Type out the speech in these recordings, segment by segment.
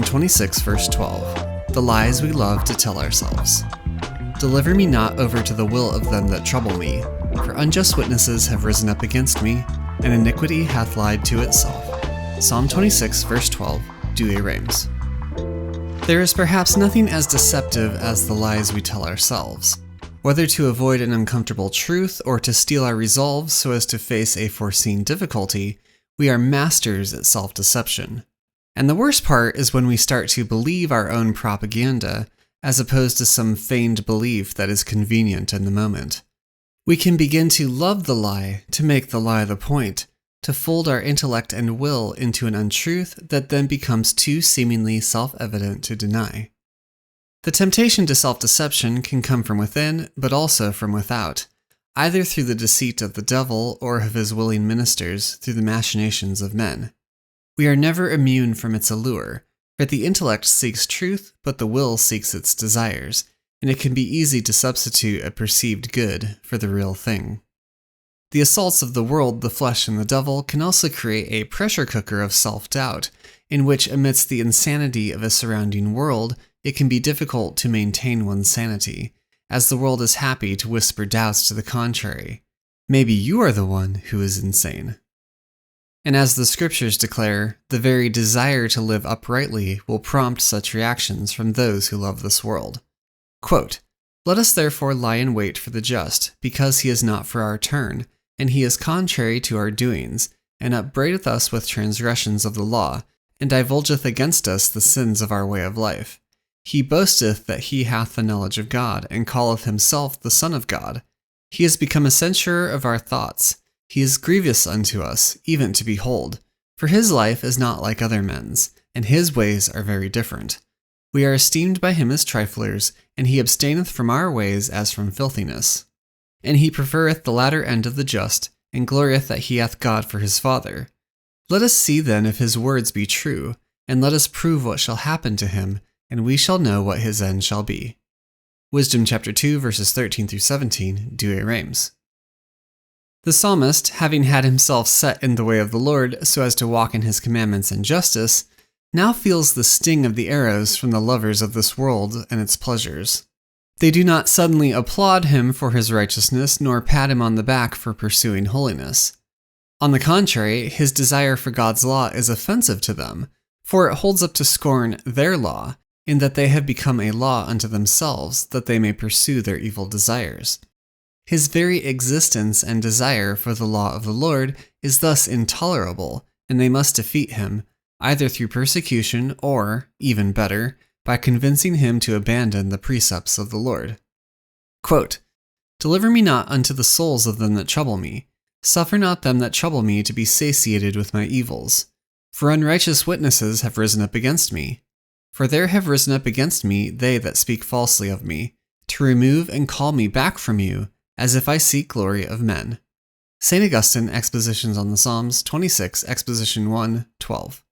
26, verse 12. The lies we love to tell ourselves. Deliver me not over to the will of them that trouble me, for unjust witnesses have risen up against me, and iniquity hath lied to itself. Psalm 26, verse 12, Douay Rheims. There is perhaps nothing as deceptive as the lies we tell ourselves. Whether to avoid an uncomfortable truth or to steel our resolve so as to face a foreseen difficulty, we are masters at self-deception. And the worst part is when we start to believe our own propaganda, as opposed to some feigned belief that is convenient in the moment. We can begin to love the lie, to make the lie the point, to fold our intellect and will into an untruth that then becomes too seemingly self-evident to deny. The temptation to self-deception can come from within, but also from without, either through the deceit of the devil or of his willing ministers through the machinations of men. We are never immune from its allure, for the intellect seeks truth, but the will seeks its desires, and it can be easy to substitute a perceived good for the real thing. The assaults of the world, the flesh, and the devil can also create a pressure cooker of self-doubt, in which amidst the insanity of a surrounding world, it can be difficult to maintain one's sanity, as the world is happy to whisper doubts to the contrary. Maybe you are the one who is insane. And as the scriptures declare, the very desire to live uprightly will prompt such reactions from those who love this world. Quote, "Let us therefore lie in wait for the just, because he is not for our turn, and he is contrary to our doings, and upbraideth us with transgressions of the law, and divulgeth against us the sins of our way of life. He boasteth that he hath the knowledge of God, and calleth himself the Son of God. He is become a censurer of our thoughts. He is grievous unto us, even to behold. For his life is not like other men's, and his ways are very different. We are esteemed by him as triflers, and he abstaineth from our ways as from filthiness. And he preferreth the latter end of the just, and glorieth that he hath God for his Father. Let us see then if his words be true, and let us prove what shall happen to him, and we shall know what his end shall be." Wisdom chapter 2, verses 13 through 17, Douay Rheims. The psalmist, having had himself set in the way of the Lord so as to walk in his commandments and justice, now feels the sting of the arrows from the lovers of this world and its pleasures. They do not suddenly applaud him for his righteousness, nor pat him on the back for pursuing holiness. On the contrary, his desire for God's law is offensive to them, for it holds up to scorn their law, in that they have become a law unto themselves, that they may pursue their evil desires. His very existence and desire for the law of the Lord is thus intolerable, and they must defeat him, either through persecution or, even better, by convincing him to abandon the precepts of the Lord. Quote, "Deliver me not unto the souls of them that trouble me. Suffer not them that trouble me to be satiated with my evils. For unrighteous witnesses have risen up against me. For there have risen up against me they that speak falsely of me, to remove and call me back from you, as if I seek glory of men." St. Augustine, Expositions on the Psalms, 26, Exposition 1, 12.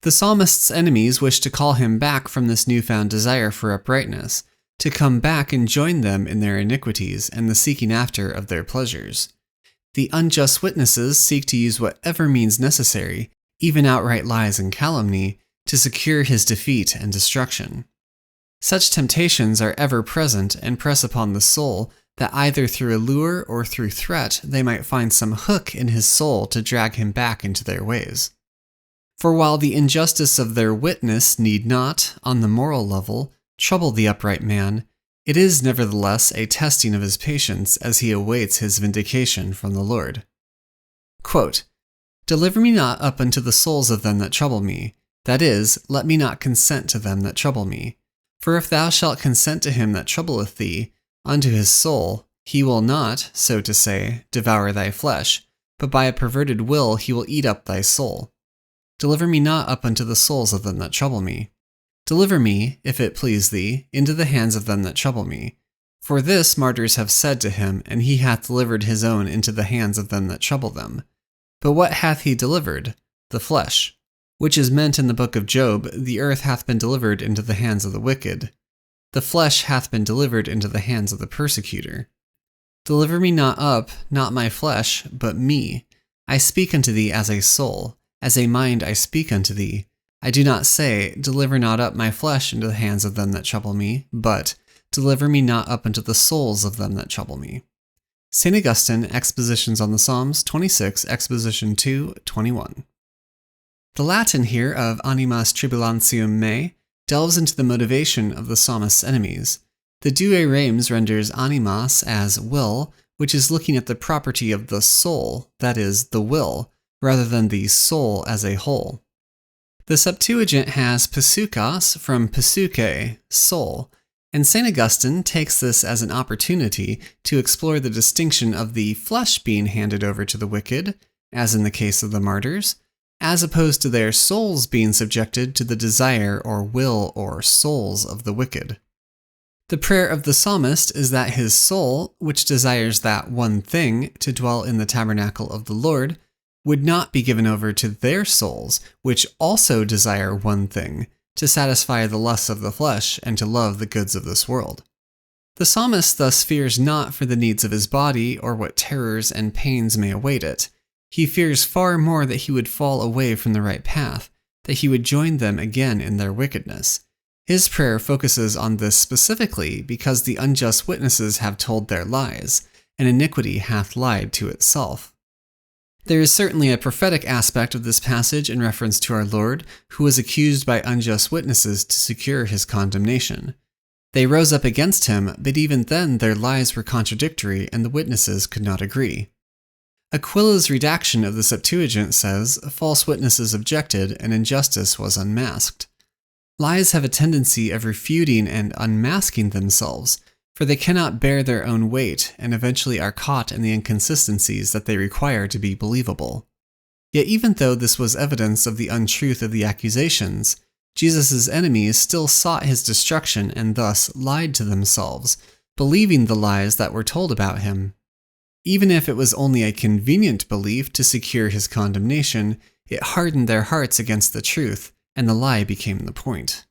The psalmist's enemies wish to call him back from this newfound desire for uprightness, to come back and join them in their iniquities and the seeking after of their pleasures. The unjust witnesses seek to use whatever means necessary, even outright lies and calumny, to secure his defeat and destruction. Such temptations are ever present and press upon the soul that either through allure or through threat they might find some hook in his soul to drag him back into their ways. For while the injustice of their witness need not, on the moral level, trouble the upright man, it is nevertheless a testing of his patience as he awaits his vindication from the Lord. Quote, "Deliver me not up unto the souls of them that trouble me, that is, let me not consent to them that trouble me. For if thou shalt consent to him that troubleth thee, unto his soul, he will not, so to say, devour thy flesh, but by a perverted will he will eat up thy soul. Deliver me not up unto the souls of them that trouble me. Deliver me, if it please thee, into the hands of them that trouble me. For this martyrs have said to him, and he hath delivered his own into the hands of them that trouble them. But what hath he delivered? The flesh. Which is meant in the book of Job, the earth hath been delivered into the hands of the wicked. The flesh hath been delivered into the hands of the persecutor. Deliver me not up, not my flesh, but me. I speak unto thee as a soul, as a mind I speak unto thee. I do not say, deliver not up my flesh into the hands of them that trouble me, but deliver me not up into the souls of them that trouble me. St. Augustine, Expositions on the Psalms, 26, Exposition 2, 21. The Latin here of animas tribulantium me delves into the motivation of the psalmist's enemies. The Douay Rheims renders animas as will, which is looking at the property of the soul, that is, the will, rather than the soul as a whole. The Septuagint has psukas from psuke, soul, and St. Augustine takes this as an opportunity to explore the distinction of the flesh being handed over to the wicked, as in the case of the martyrs, as opposed to their souls being subjected to the desire or will or souls of the wicked. The prayer of the psalmist is that his soul, which desires that one thing, to dwell in the tabernacle of the Lord, would not be given over to their souls, which also desire one thing, to satisfy the lusts of the flesh and to love the goods of this world. The psalmist thus fears not for the needs of his body or what terrors and pains may await it. He fears far more that he would fall away from the right path, that he would join them again in their wickedness. His prayer focuses on this specifically because the unjust witnesses have told their lies, and iniquity hath lied to itself. There is certainly a prophetic aspect of this passage in reference to our Lord, who was accused by unjust witnesses to secure his condemnation. They rose up against him, but even then their lies were contradictory and the witnesses could not agree. Aquila's redaction of the Septuagint says, false witnesses objected and injustice was unmasked. Lies have a tendency of refuting and unmasking themselves, for they cannot bear their own weight and eventually are caught in the inconsistencies that they require to be believable. Yet even though this was evidence of the untruth of the accusations, Jesus' enemies still sought his destruction and thus lied to themselves, believing the lies that were told about him. Even if it was only a convenient belief to secure his condemnation, it hardened their hearts against the truth, and the lie became the point.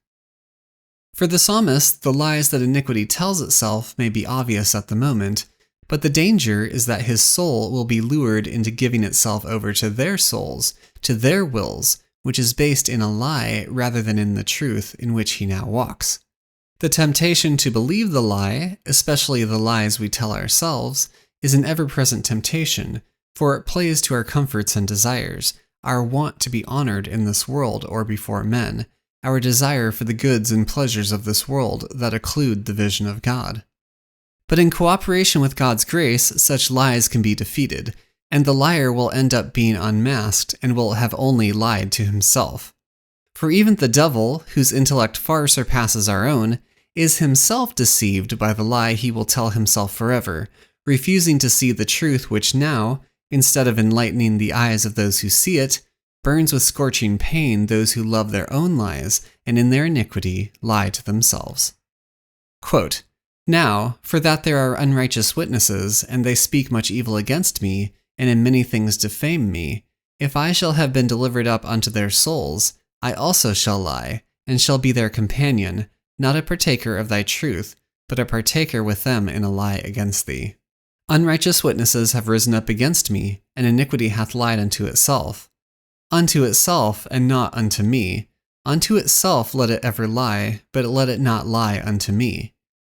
For the psalmist, the lies that iniquity tells itself may be obvious at the moment, but the danger is that his soul will be lured into giving itself over to their souls, to their wills, which is based in a lie rather than in the truth in which he now walks. The temptation to believe the lie, especially the lies we tell ourselves, is an ever-present temptation, for it plays to our comforts and desires, our want to be honored in this world or before men, our desire for the goods and pleasures of this world that occlude the vision of God. But in cooperation with God's grace, such lies can be defeated, and the liar will end up being unmasked and will have only lied to himself. For even the devil, whose intellect far surpasses our own, is himself deceived by the lie he will tell himself forever, refusing to see the truth which now, instead of enlightening the eyes of those who see it, burns with scorching pain those who love their own lies and in their iniquity lie to themselves. Quote, Now, for that there are unrighteous witnesses, and they speak much evil against me, and in many things defame me, if I shall have been delivered up unto their souls, I also shall lie, and shall be their companion, not a partaker of thy truth, but a partaker with them in a lie against thee. Unrighteous witnesses have risen up against me, and iniquity hath lied unto itself. Unto itself, and not unto me. Unto itself let it ever lie, but let it not lie unto me.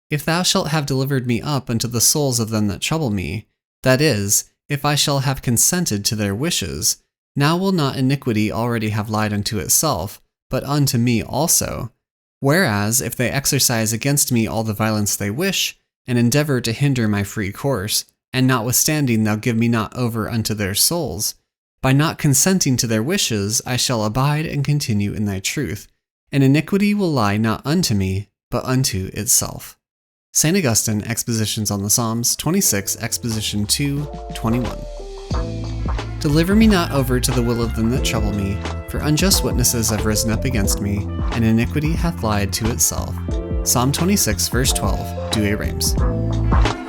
If thou shalt have delivered me up unto the souls of them that trouble me, that is, if I shall have consented to their wishes, now will not iniquity already have lied unto itself, but unto me also. Whereas, if they exercise against me all the violence they wish, and endeavor to hinder my free course, and notwithstanding thou give me not over unto their souls, by not consenting to their wishes I shall abide and continue in thy truth, and iniquity will lie not unto me, but unto itself. St. Augustine, Expositions on the Psalms, 26, Exposition 2, 21. Deliver me not over to the will of them that trouble me, for unjust witnesses have risen up against me, and iniquity hath lied to itself. Psalm 26, verse 12, Douay Rheims.